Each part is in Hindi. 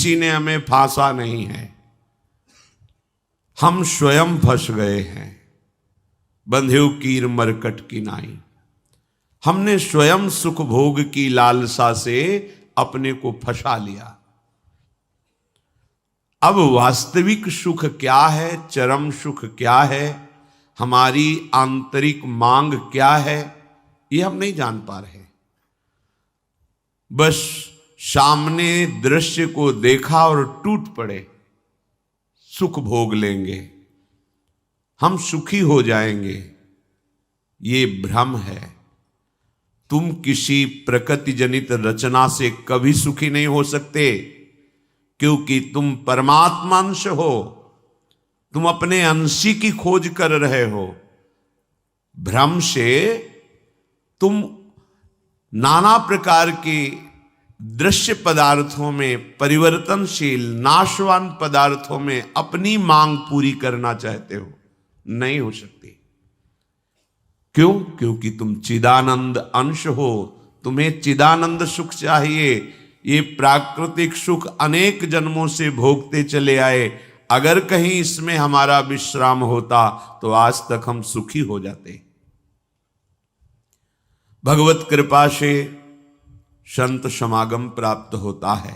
किसी ने हमें फांसा नहीं है, हम स्वयं फंस गए हैं। बंधेउ कीर मरकट की नाई, हमने स्वयं सुख भोग की लालसा से अपने को फंसा लिया। अब वास्तविक सुख क्या है, चरम सुख क्या है, हमारी आंतरिक मांग क्या है, ये हम नहीं जान पा रहे। बस सामने दृश्य को देखा और टूट पड़े, सुख भोग लेंगे, हम सुखी हो जाएंगे। ये भ्रम है। तुम किसी प्रकृति जनित रचना से कभी सुखी नहीं हो सकते, क्योंकि तुम परमात्मा अंश हो, तुम अपने अंशी की खोज कर रहे हो। भ्रम से तुम नाना प्रकार के दृश्य पदार्थों में, परिवर्तनशील नाशवान पदार्थों में अपनी मांग पूरी करना चाहते हो, नहीं हो सकती। क्यों? क्योंकि तुम चिदानंद अंश हो, तुम्हें चिदानंद सुख चाहिए। ये प्राकृतिक सुख अनेक जन्मों से भोगते चले आए, अगर कहीं इसमें हमारा विश्राम होता तो आज तक हम सुखी हो जाते। भगवत कृपा से संत समागम प्राप्त होता है,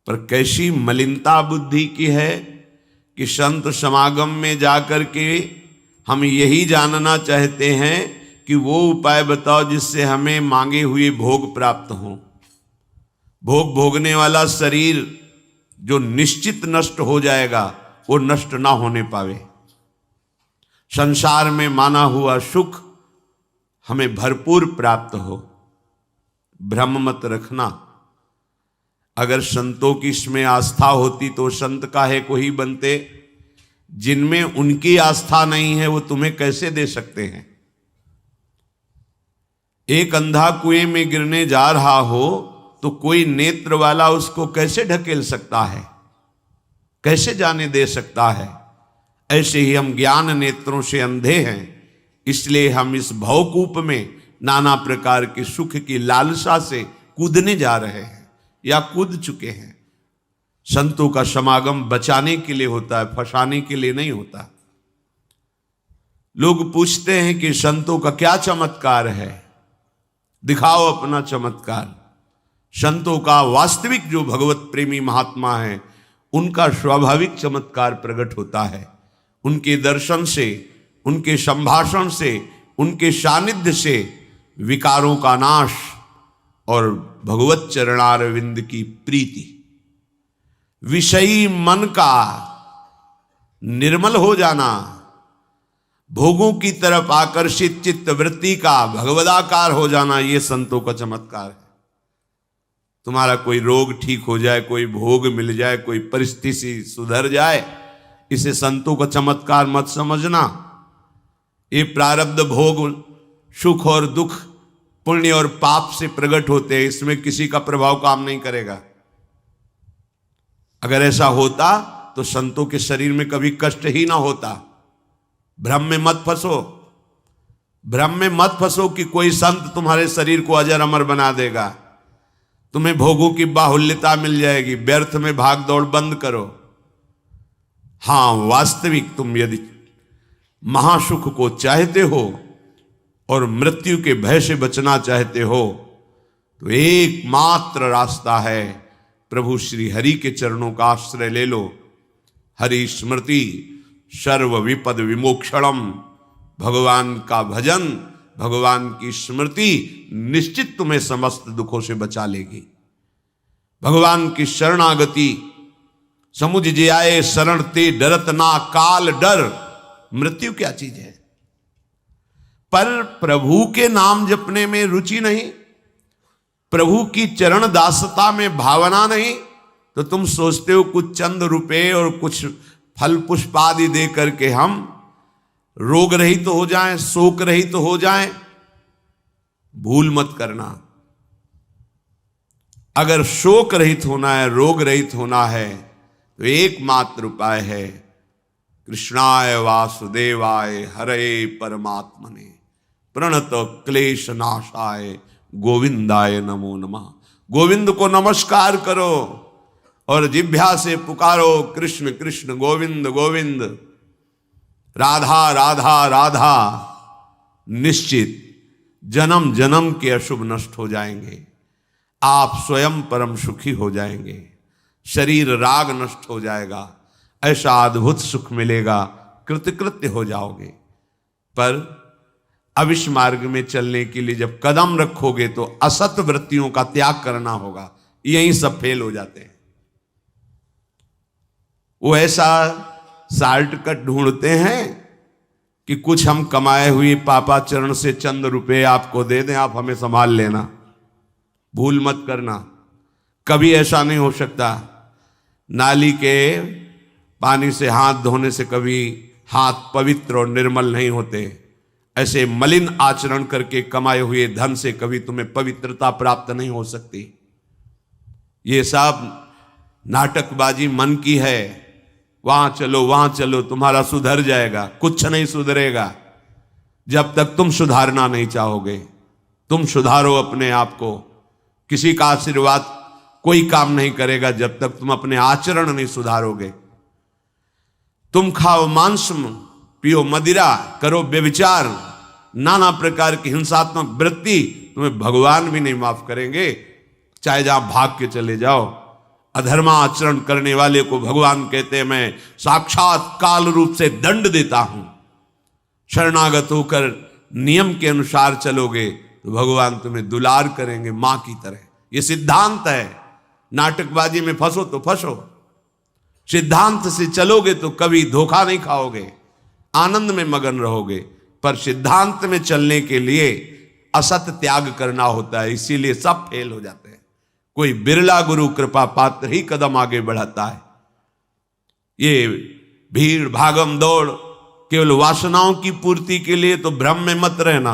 पर कैसी मलिनता बुद्धि की है कि संत समागम में जाकर के हम यही जानना चाहते हैं कि वो उपाय बताओ जिससे हमें मांगे हुए भोग प्राप्त हों। भोग भोगने वाला शरीर जो निश्चित नष्ट हो जाएगा, वो नष्ट ना होने पावे। संसार में माना हुआ सुख हमें भरपूर प्राप्त हो। भ्रम मत रखना। अगर संतों की इसमें आस्था होती तो संत काहे को ही बनते। जिनमें उनकी आस्था नहीं है वो तुम्हें कैसे दे सकते हैं। एक अंधा कुएं में गिरने जा रहा हो तो कोई नेत्र वाला उसको कैसे ढकेल सकता है, कैसे जाने दे सकता है। ऐसे ही हम ज्ञान नेत्रों से अंधे हैं, इसलिए हम इस भवकूप में नाना प्रकार के सुख की लालसा से कूदने जा रहे हैं या कूद चुके हैं। संतों का समागम बचाने के लिए होता है, फंसाने के लिए नहीं होता। लोग पूछते हैं कि संतों का क्या चमत्कार है, दिखाओ अपना चमत्कार। संतों का वास्तविक जो भगवत प्रेमी महात्मा है, उनका स्वाभाविक चमत्कार प्रकट होता है। उनके दर्शन से, उनके संभाषण से, उनके सानिध्य से विकारों का नाश और भगवत चरणारविंद की प्रीति, विषयी मन का निर्मल हो जाना, भोगों की तरफ आकर्षित चित्त वृत्ति का भगवदाकार हो जाना, ये संतों का चमत्कार है। तुम्हारा कोई रोग ठीक हो जाए, कोई भोग मिल जाए, कोई परिस्थिति सुधर जाए, इसे संतों का चमत्कार मत समझना। ये प्रारब्ध भोग सुख और दुख, पुण्य और पाप से प्रकट होते हैं, इसमें किसी का प्रभाव काम नहीं करेगा। अगर ऐसा होता तो संतों के शरीर में कभी कष्ट ही ना होता। भ्रम में मत फंसो, भ्रम में मत फंसो कि कोई संत तुम्हारे शरीर को अजर अमर बना देगा, तुम्हें भोगों की बाहुल्यता मिल जाएगी। व्यर्थ में भाग दौड़ बंद करो। हां, वास्तविक तुम यदि महासुख को चाहते हो और मृत्यु के भय से बचना चाहते हो तो एकमात्र रास्ता है, प्रभु श्री हरि के चरणों का आश्रय ले लो। हरि स्मृति सर्व विपद विमोक्षणम। भगवान का भजन, भगवान की स्मृति निश्चित तुम्हें समस्त दुखों से बचा लेगी। भगवान की शरणागति, समुझ जे आए शरण ते डरत ना काल डर। मृत्यु क्या चीज है? पर प्रभु के नाम जपने में रुचि नहीं, प्रभु की चरण दासता में भावना नहीं, तो तुम सोचते हो कुछ चंद रुपए और कुछ फल पुष्प आदि दे करके हम रोग रहित तो हो जाएं, शोक रहित तो हो जाएं। भूल मत करना। अगर शोक रहित होना है, रोग रहित होना है, तो एकमात्र उपाय है कृष्णाय वासुदेवाय हरे परमात्मने प्रणत क्लेश नाशाय गोविंदाय नमो नमः। गोविंद को नमस्कार करो, और जिह्वा से पुकारो कृष्ण कृष्ण गोविंद गोविंद, राधा राधा राधा, निश्चित जन्म जन्म के अशुभ नष्ट हो जाएंगे। आप स्वयं परम सुखी हो जाएंगे, शरीर राग नष्ट हो जाएगा, ऐसा अद्भुत सुख मिलेगा, कृतकृत्य हो जाओगे। पर अब इस मार्ग में चलने के लिए जब कदम रखोगे तो असत वृत्तियों का त्याग करना होगा। यहीं सब फेल हो जाते हैं। वो ऐसा शॉर्टकट ढूंढते हैं कि कुछ हम कमाए हुए पापाचरण से चंद रुपए आपको दे दें, आप हमें संभाल लेना, भूल मत करना। कभी ऐसा नहीं हो सकता। नाली के पानी से हाथ धोने से कभी हाथ पवित्र और निर्मल नहीं होते। ऐसे मलिन आचरण करके कमाए हुए धन से कभी तुम्हें पवित्रता प्राप्त नहीं हो सकती। ये सब नाटकबाजी मन की है। वहां चलो तुम्हारा सुधर जाएगा, कुछ नहीं सुधरेगा जब तक तुम सुधारना नहीं चाहोगे। तुम सुधारो अपने आप को। किसी का आशीर्वाद कोई काम नहीं करेगा जब तक तुम अपने आचरण नहीं सुधारोगे। तुम खाओ मांस, पियो मदिरा, करो व्यभिचार, नाना प्रकार की हिंसात्मक वृत्ति, तुम्हें भगवान भी नहीं माफ करेंगे, चाहे जहां भाग के चले जाओ। अधर्मा आचरण करने वाले को भगवान कहते हैं मैं साक्षात काल रूप से दंड देता हूं। शरणागत होकर नियम के अनुसार चलोगे तो भगवान तुम्हें दुलार करेंगे मां की तरह। यह सिद्धांत है। नाटकबाजी में फंसो तो फंसो, सिद्धांत से चलोगे तो कभी धोखा नहीं खाओगे, आनंद में मगन रहोगे। पर सिद्धांत में चलने के लिए असत त्याग करना होता है, इसीलिए सब फेल हो जाते हैं। कोई बिरला गुरु कृपा पात्र ही कदम आगे बढ़ाता है। ये भीड़ भागम दौड़ केवल वासनाओं की पूर्ति के लिए तो भ्रम में मत रहना।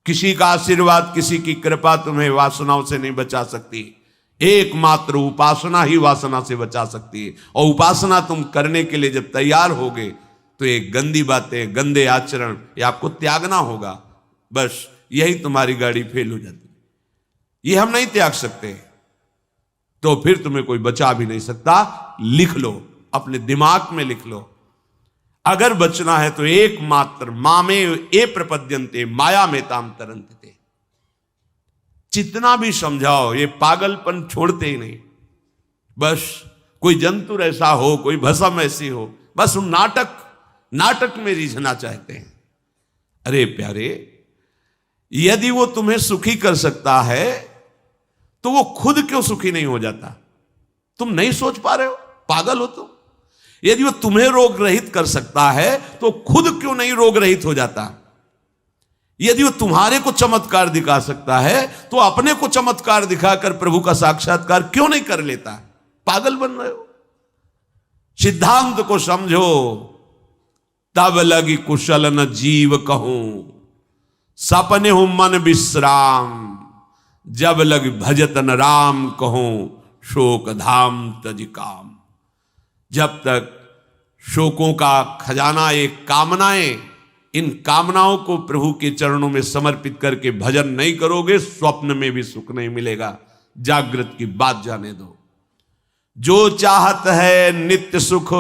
किसी का आशीर्वाद, किसी की कृपा तुम्हें वासनाओं से नहीं बचा सकती। एकमात्र उपासना ही वासना से बचा सकती है। और उपासना तुम करने के लिए जब तैयार होगे तो ये गंदी बातें, गंदे आचरण, ये आपको त्यागना होगा। बस यही तुम्हारी गाड़ी फेल हो जाती है। ये हम नहीं त्याग सकते तो फिर तुम्हें कोई बचा भी नहीं सकता। लिख लो, अपने दिमाग में लिख लो। अगर बचना है तो एकमात्र मामे ए प्रपद्यन्ते माया में ताम तरंते। जितना भी समझाओ ये पागलपन छोड़ते ही नहीं। बस कोई जंतु ऐसा हो, कोई भस्म ऐसी हो, बस उन नाटक में रिझना चाहते हैं। अरे प्यारे, यदि वो तुम्हें सुखी कर सकता है तो वो खुद क्यों सुखी नहीं हो जाता? तुम नहीं सोच पा रहे हो? पागल हो तुम। यदि वो तुम्हें रोग रहित कर सकता है तो खुद क्यों नहीं रोग रहित हो जाता? यदि वो तुम्हारे को चमत्कार दिखा सकता है तो अपने को चमत्कार दिखाकर प्रभु का साक्षात्कार क्यों नहीं कर लेता? पागल बन रहे हो। सिद्धांत को समझो। तब लगी कुशल न जीव कहूं, सपने हो मन विश्राम, जब लग भजत न राम कहूं, शोक धाम तज काम। जब तक शोकों का खजाना एक कामनाएं, इन कामनाओं को प्रभु के चरणों में समर्पित करके भजन नहीं करोगे, स्वप्न में भी सुख नहीं मिलेगा। जागृत की बात जाने दो। जो चाहत है नित्य सुख,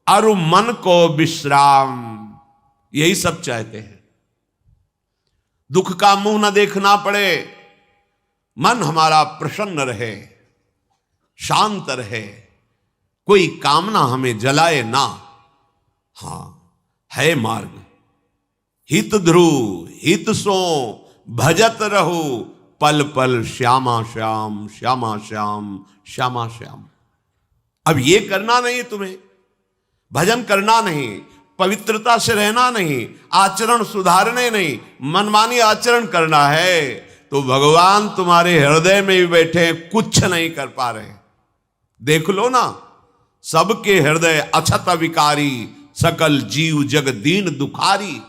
अरु मन को विश्राम, यही सब चाहते हैं। दुख का मुंह न देखना पड़े, मन हमारा प्रसन्न रहे, शांत रहे, कोई कामना हमें जलाए ना। हां, है मार्ग। हित ध्रुव हित सो भजत रहो, पल पल श्यामा श्याम श्यामा श्याम श्यामा श्याम। अब ये करना नहीं, तुम्हें भजन करना नहीं, पवित्रता से रहना नहीं, आचरण सुधारने नहीं, मनमानी आचरण करना है तो भगवान तुम्हारे हृदय में भी बैठे हैं, कुछ नहीं कर पा रहे। देख लो ना, सबके हृदय अछत विकारी, सकल जीव जग दीन दुखारी।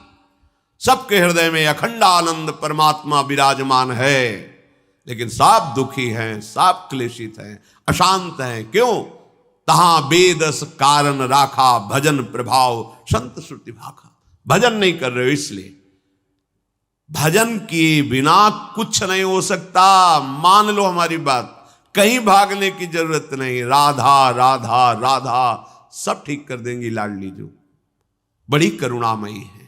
सबके हृदय में अखंड आनंद परमात्मा विराजमान है, लेकिन सब दुखी हैं, सब क्लेशित हैं, अशांत हैं। क्यों? तहां बेदस कारण राखा, भजन प्रभाव संत श्रुति भाखा। भजन नहीं कर रहे हो इसलिए। भजन किए बिना कुछ नहीं हो सकता। मान लो हमारी बात, कहीं भागने की जरूरत नहीं। राधा राधा राधा सब ठीक कर देंगी लाडली जो, बड़ी करुणामयी है।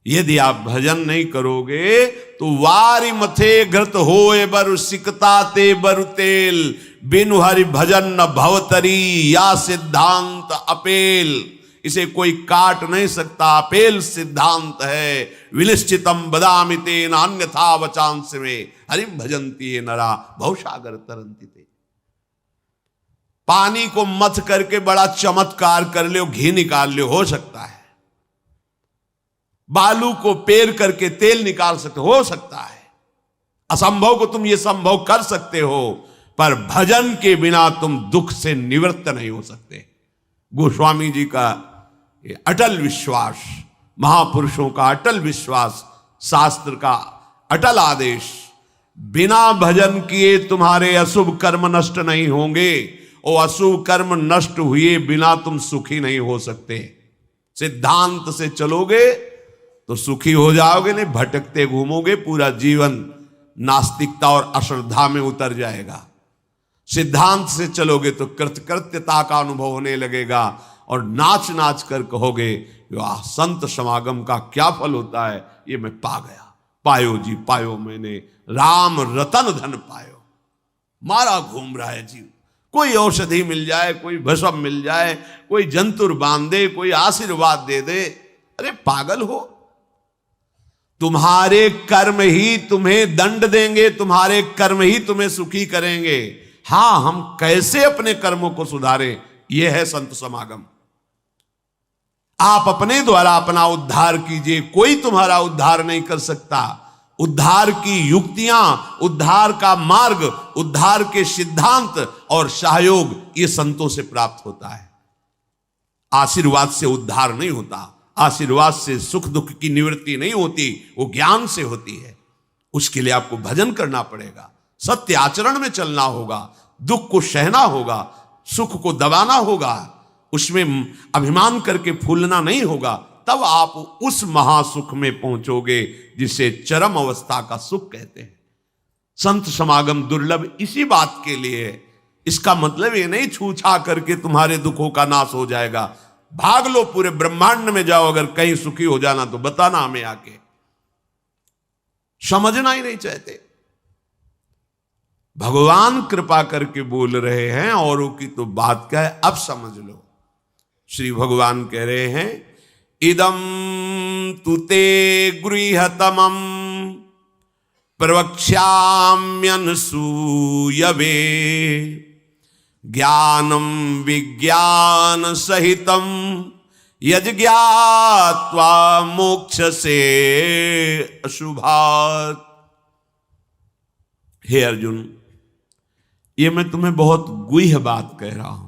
यदि आप भजन नहीं करोगे तो वारी मथे घृत होए बरु सिकता ते बरु तेल, बिनु हरि भजन न भवतरी या सिद्धांत अपेल। इसे कोई काट नहीं सकता, अपेल सिद्धांत है। विनिश्चितम बदामि तेन अन्यथा वचांस में हरिम भजंती ये नरा भवसागर तरंती ते। पानी को मथ करके बड़ा चमत्कार कर लो, घी निकाल लो, हो सकता है। बालू को पेर करके तेल निकाल सकते हो सकता है। असंभव को तुम ये संभव कर सकते हो, पर भजन के बिना तुम दुख से निवृत्त नहीं हो सकते। गोस्वामी जी का ये अटल विश्वास, महापुरुषों का अटल विश्वास, शास्त्र का अटल आदेश, बिना भजन किए तुम्हारे अशुभ कर्म नष्ट नहीं होंगे, और अशुभ कर्म नष्ट हुए बिना तुम सुखी नहीं हो सकते। सिद्धांत से चलोगे तो सुखी हो जाओगे, नहीं भटकते घूमोगे, पूरा जीवन नास्तिकता और अश्रद्धा में उतर जाएगा। सिद्धांत से चलोगे तो कृतकृत्यता का अनुभव होने लगेगा, और नाच नाच कर कहोगे वाह संत समागम का क्या फल होता है, ये मैं पा गया। पायो जी पायो मैंने राम रतन धन पायो। मारा घूम रहा है जीव, कोई औषधि मिल जाए, कोई भस्म मिल जाए, कोई जंतुर बांध दे, कोई आशीर्वाद दे दे, अरे पागल हो। तुम्हारे कर्म ही तुम्हें दंड देंगे, तुम्हारे कर्म ही तुम्हें सुखी करेंगे। हां, हम कैसे अपने कर्मों को सुधारें, यह है संत समागम। आप अपने द्वारा अपना उद्धार कीजिए, कोई तुम्हारा उद्धार नहीं कर सकता। उद्धार की युक्तियां, उद्धार का मार्ग, उद्धार के सिद्धांत और सहयोग ये संतों से प्राप्त होता है। आशीर्वाद से उद्धार नहीं होता, आशीर्वाद से सुख दुख की निवृत्ति नहीं होती, वो ज्ञान से होती है। उसके लिए आपको भजन करना पड़ेगा, सत्य आचरण में चलना होगा, दुख को सहना होगा, सुख को दबाना होगा, उसमें अभिमान करके फूलना नहीं होगा। तब आप उस महासुख में पहुंचोगे जिसे चरम अवस्था का सुख कहते हैं। संत समागम दुर्लभ इसी बात के लिए है। इसका मतलब ये नहीं छू छा करके तुम्हारे दुखों का नाश हो जाएगा। भाग लो, पूरे ब्रह्मांड में जाओ, अगर कहीं सुखी हो जाना तो बताना हमें आके। समझना ही नहीं चाहते। भगवान कृपा करके बोल रहे हैं, औरों की तो बात क्या है, अब समझ लो। श्री भगवान कह रहे हैं इदं तुते गृहतमं प्रवक्ष्याम्यनसूयवे ज्ञानम विज्ञान सहितम यज्ञात्वा मोक्ष से अशुभात्। हे अर्जुन, ये मैं तुम्हें बहुत गुह्य बात कह रहा हूं।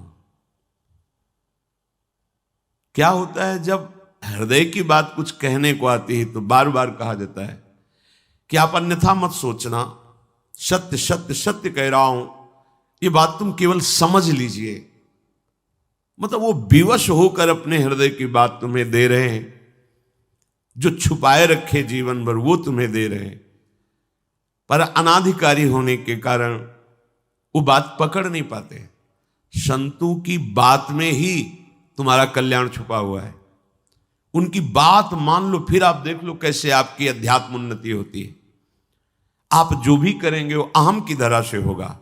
क्या होता है जब हृदय की बात कुछ कहने को आती है तो बार बार कहा जाता है कि आप अन्यथा मत सोचना, सत्य सत्य सत्य कह रहा हूं, ये बात तुम केवल समझ लीजिए। मतलब वो विवश होकर अपने हृदय की बात तुम्हें दे रहे हैं, जो छुपाए रखे जीवन भर वो तुम्हें दे रहे हैं, पर अनाधिकारी होने के कारण वो बात पकड़ नहीं पाते। संतों की बात में ही तुम्हारा कल्याण छुपा हुआ है। उनकी बात मान लो, फिर आप देख लो कैसे आपकी अध्यात्म उन्नति होती है। आप जो भी करेंगे वो अहम की धरा से होगा।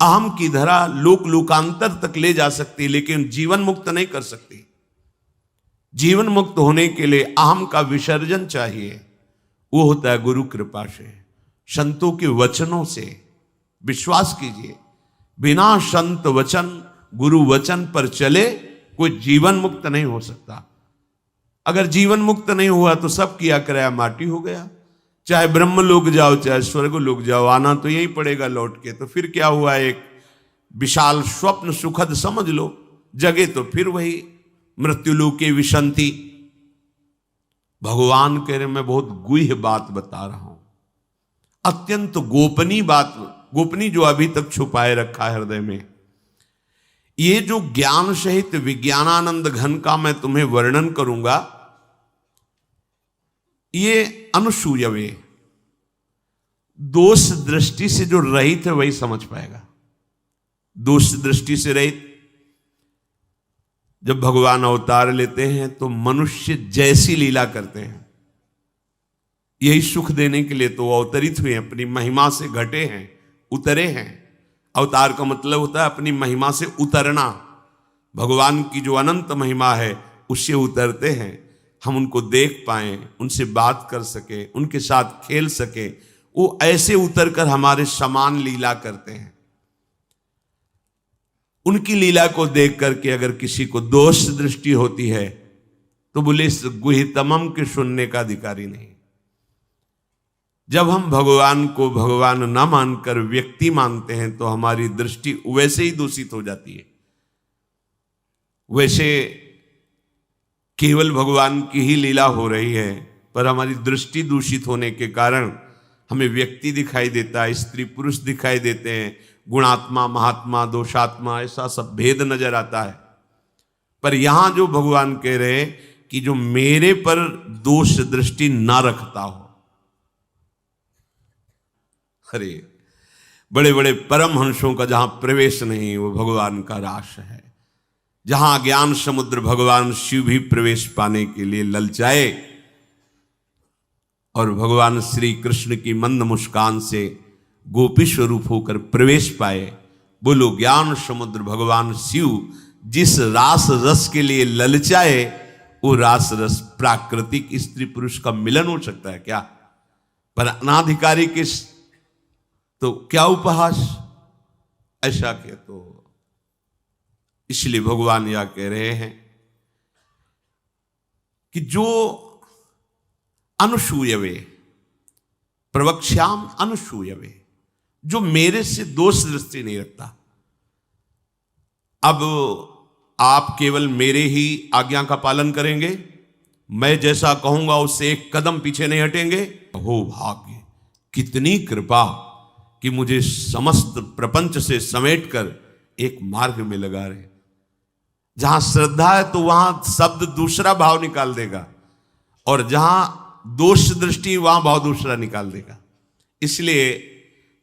अहम की धरा लोक लोकांतर तक ले जा सकती, लेकिन जीवन मुक्त नहीं कर सकती। जीवन मुक्त होने के लिए अहम का विसर्जन चाहिए। वो होता है गुरु कृपा से, संतों के वचनों से। विश्वास कीजिए, बिना संत वचन गुरु वचन पर चले कोई जीवन मुक्त नहीं हो सकता। अगर जीवन मुक्त नहीं हुआ तो सब किया कराया माटी हो गया। चाहे ब्रह्म लोक जाओ चाहे स्वर्ग लोक जाओ, आना तो यही पड़ेगा लौट के। तो फिर क्या हुआ, एक विशाल स्वप्न सुखद समझ लो, जगे तो फिर वही मृत्युलोके विशंति। भगवान कह रहे मैं बहुत गुह्य बात बता रहा हूं, अत्यंत गोपनीय बात, गोपनीय जो अभी तक छुपाए रखा है हृदय में। ये जो ज्ञान सहित विज्ञानानंद घन का मैं तुम्हें वर्णन करूंगा, ये अनुसूयवे दोष दृष्टि से जो रहित है वही समझ पाएगा। दोष दृष्टि से रहित, जब भगवान अवतार लेते हैं तो मनुष्य जैसी लीला करते हैं। यही सुख देने के लिए तो वो अवतरित हुए, अपनी महिमा से घटे हैं, उतरे हैं। अवतार का मतलब होता है अपनी महिमा से उतरना। भगवान की जो अनंत महिमा है उससे उतरते हैं, हम उनको देख पाएं, उनसे बात कर सके, उनके साथ खेल सके। वो ऐसे उतर कर हमारे समान लीला करते हैं। उनकी लीला को देख करके अगर किसी को दोष दृष्टि होती है तो बोले इस गुहितमम के सुनने का अधिकारी नहीं। जब हम भगवान को भगवान न मानकर व्यक्ति मानते हैं तो हमारी दृष्टि वैसे ही दूषित हो जाती है। वैसे केवल भगवान की ही लीला हो रही है, पर हमारी दृष्टि दूषित होने के कारण हमें व्यक्ति दिखाई देता है, स्त्री पुरुष दिखाई देते हैं, गुणात्मा महात्मा दोषात्मा ऐसा सब भेद नजर आता है। पर यहां जो भगवान कह रहे हैं कि जो मेरे पर दोष दृष्टि ना रखता हो, अरे बड़े बड़े परमहंसों का जहां प्रवेश नहीं वो भगवान का रास है। जहां ज्ञान समुद्र भगवान शिव भी प्रवेश पाने के लिए ललचाए और भगवान श्री कृष्ण की मंद मुस्कान से गोपी स्वरूप होकर प्रवेश पाए। बोलो ज्ञान समुद्र भगवान शिव जिस रास रस के लिए ललचाए, वो रास रस प्राकृतिक स्त्री पुरुष का मिलन हो सकता है क्या? पर अनाधिकारी के तो क्या उपहास, ऐसा क्या? तो इसलिए भगवान यह कह रहे हैं कि जो अनुसूयवे प्रवक्ष्याम अनुसूयवे, जो मेरे से दोष दृष्टि नहीं रखता। अब आप केवल मेरे ही आज्ञा का पालन करेंगे, मैं जैसा कहूंगा उससे एक कदम पीछे नहीं हटेंगे। हो भाग्य, कितनी कृपा कि मुझे समस्त प्रपंच से समेटकर एक मार्ग में लगा रहे। जहां श्रद्धा है तो वहां शब्द दूसरा भाव निकाल देगा, और जहां दोष दृष्टि वहां भाव दूसरा निकाल देगा। इसलिए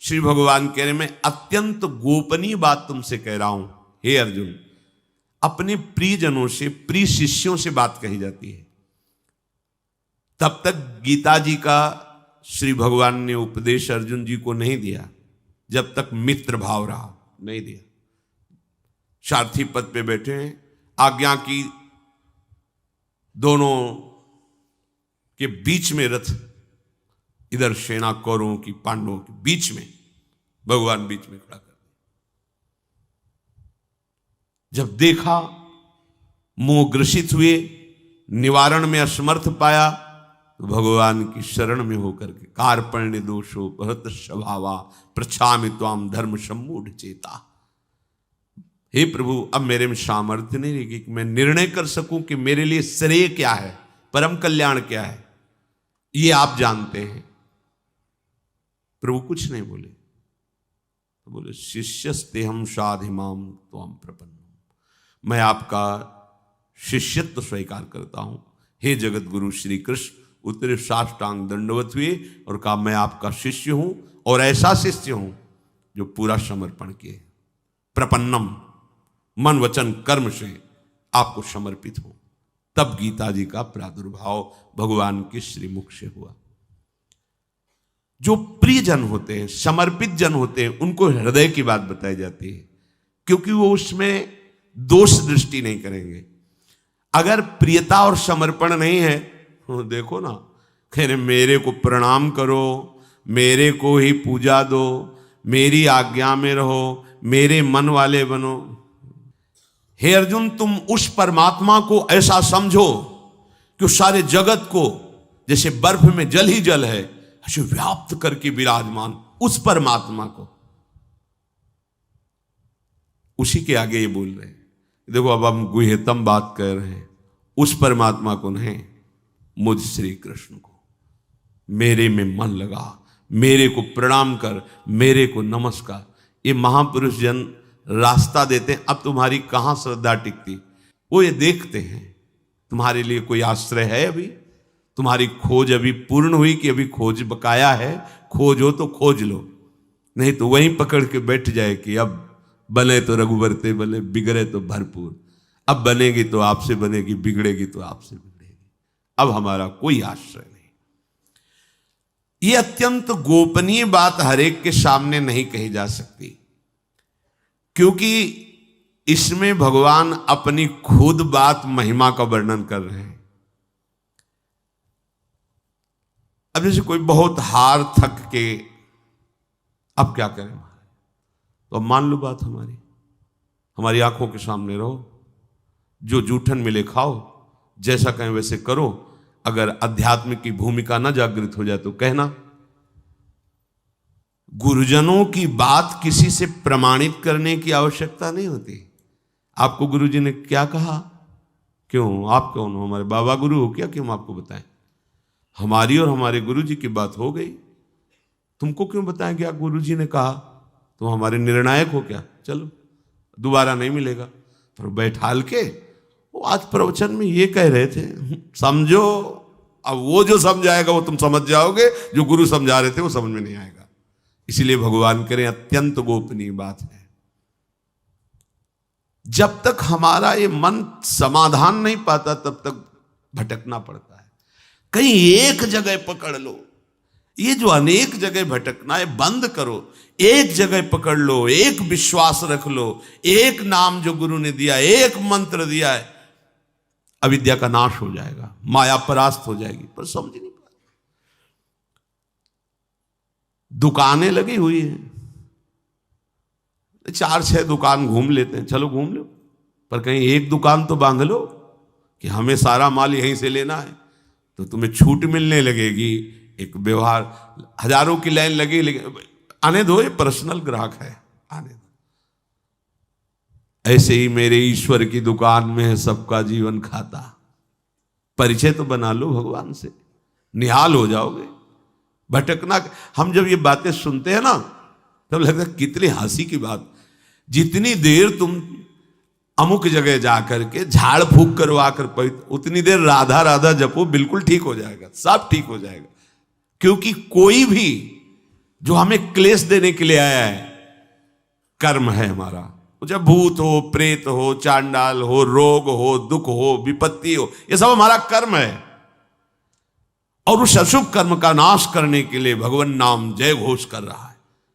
श्री भगवान कह रहे, मैं अत्यंत गोपनीय बात तुमसे कह रहा हूं हे अर्जुन। अपने प्रियजनों से, प्रिय शिष्यों से बात कही जाती है। तब तक गीता जी का श्री भगवान ने उपदेश अर्जुन जी को नहीं दिया जब तक मित्र भाव रहा, नहीं दिया। सारथी पद पे बैठे हैं, आज्ञा की दोनों के बीच में रथ, इधर सेना कौरवों की पांडवों के बीच में, भगवान बीच में खड़ा कर दिया। जब देखा मोह ग्रसित हुए, निवारण में असमर्थ पाया, तो भगवान की शरण में होकर के कार्पण्य दोषो भरत स्वभावा प्रछामि त्वाम धर्म सम्मूढ़ चेता। हे प्रभु, अब मेरे में सामर्थ्य नहीं रहेगी कि मैं निर्णय कर सकूं कि मेरे लिए श्रेय क्या है, परम कल्याण क्या है, ये आप जानते हैं। प्रभु कुछ नहीं बोले, तो बोले शिष्यस्ते हम साधिमाम त्वाम प्रपन्नम, मैं आपका शिष्यत्व स्वीकार करता हूं। हे जगत गुरु श्री कृष्ण उतरे साष्टांग दंडवत हुए और कहा, मैं आपका शिष्य हूं, और ऐसा शिष्य हूं जो पूरा समर्पण किए, प्रपन्नम, मन वचन कर्म से आपको समर्पित हूं। तब गीता जी का प्रादुर्भाव भगवान के श्रीमुख से हुआ। जो प्रिय जन होते हैं, समर्पित जन होते हैं, उनको हृदय की बात बताई जाती है, क्योंकि वो उसमें दोष दृष्टि नहीं करेंगे। अगर प्रियता और समर्पण नहीं है, तो देखो ना, कह रहे मेरे को प्रणाम करो, मेरे को ही पूजा दो, मेरी आज्ञा में रहो, मेरे मन वाले बनो। हे अर्जुन, तुम उस परमात्मा को ऐसा समझो कि उस सारे जगत को जैसे बर्फ में जल ही जल है ऐसे व्याप्त करके विराजमान उस परमात्मा को, उसी के आगे ये बोल रहे हैं। देखो, अब हम गुह्यतम बात कर रहे हैं, उस परमात्मा को नहीं, मुझ श्री कृष्ण को। मेरे में मन लगा, मेरे को प्रणाम कर, मेरे को नमस्कार। ये महापुरुष जन रास्ता देते हैं। अब तुम्हारी कहां श्रद्धा टिकती, वो ये देखते हैं तुम्हारे लिए कोई आश्रय है, अभी तुम्हारी खोज अभी पूर्ण हुई कि अभी खोज बकाया है, खोजो तो खोज लो, नहीं तो वहीं पकड़ के बैठ जाए कि अब बने तो रघुवरते बने, बिगड़े तो भरपूर। अब बनेगी तो आपसे बनेगी, बिगड़ेगी तो आपसे बिगड़ेगी, अब हमारा कोई आश्रय नहीं। ये अत्यंत गोपनीय बात हरेक के सामने नहीं कही जा सकती, क्योंकि इसमें भगवान अपनी खुद बात महिमा का वर्णन कर रहे हैं। अब जैसे कोई बहुत हार थक के अब क्या करें, तो अब मान लो बात हमारी आंखों के सामने रहो, जो जूठन मिले खाओ, जैसा कहें वैसे करो। अगर अध्यात्म की भूमिका न जागृत हो जाए तो कहना। गुरुजनों की बात किसी से प्रमाणित करने की आवश्यकता नहीं होती। आपको गुरुजी ने क्या कहा, क्यों आप कौन हो, हमारे बाबा गुरु हो क्या, क्यों हम आपको बताएं? हमारी और हमारे गुरुजी की बात हो गई, तुमको क्यों बताएं क्या गुरुजी ने कहा? तुम हमारे निर्णायक हो क्या? चलो दोबारा नहीं मिलेगा। पर बैठाल के वो आज प्रवचन में ये कह रहे थे, समझो। अब वो जो समझाएगा वो तुम समझ जाओगे, जो गुरु समझा रहे थे वो समझ में नहीं आएगा। इसीलिए भगवान करें अत्यंत गोपनीय बात है। जब तक हमारा ये मन समाधान नहीं पाता तब तक भटकना पड़ता है। कहीं एक जगह पकड़ लो, ये जो अनेक जगह भटकना है बंद करो, एक जगह पकड़ लो, एक विश्वास रख लो, एक नाम जो गुरु ने दिया, एक मंत्र दिया है, अविद्या का नाश हो जाएगा, माया परास्त हो जाएगी। पर समझ नहीं पाते। दुकानें लगी हुई हैं, 4-6 दुकान घूम लेते हैं, चलो घूम लो, पर कहीं एक दुकान तो बांध लो कि हमें सारा माल यहीं से लेना है, तो तुम्हें छूट मिलने लगेगी। एक व्यवहार, हजारों की लाइन लगी, लेकिन आने दो, ये पर्सनल ग्राहक है, आने दो। ऐसे ही मेरे ईश्वर की दुकान में है सबका जीवन खाता। परिचय तो बना लो भगवान से, निहाल हो जाओगे। भटकना, हम जब ये बातें सुनते हैं ना तब लगता है कितनी हंसी की बात। जितनी देर तुम अमुक जगह जाकर के झाड़ फूक करवा कर उतनी देर राधा राधा जपो, बिल्कुल ठीक हो जाएगा, सब ठीक हो जाएगा। क्योंकि कोई भी जो हमें क्लेश देने के लिए आया है, कर्म है हमारा। चाहे भूत हो, प्रेत हो, चांडाल हो, रोग हो, दुख हो, विपत्ति हो, ये सब हमारा कर्म है। और उस अशुभ कर्म का नाश करने के लिए भगवान नाम जय घोष कर रहा है।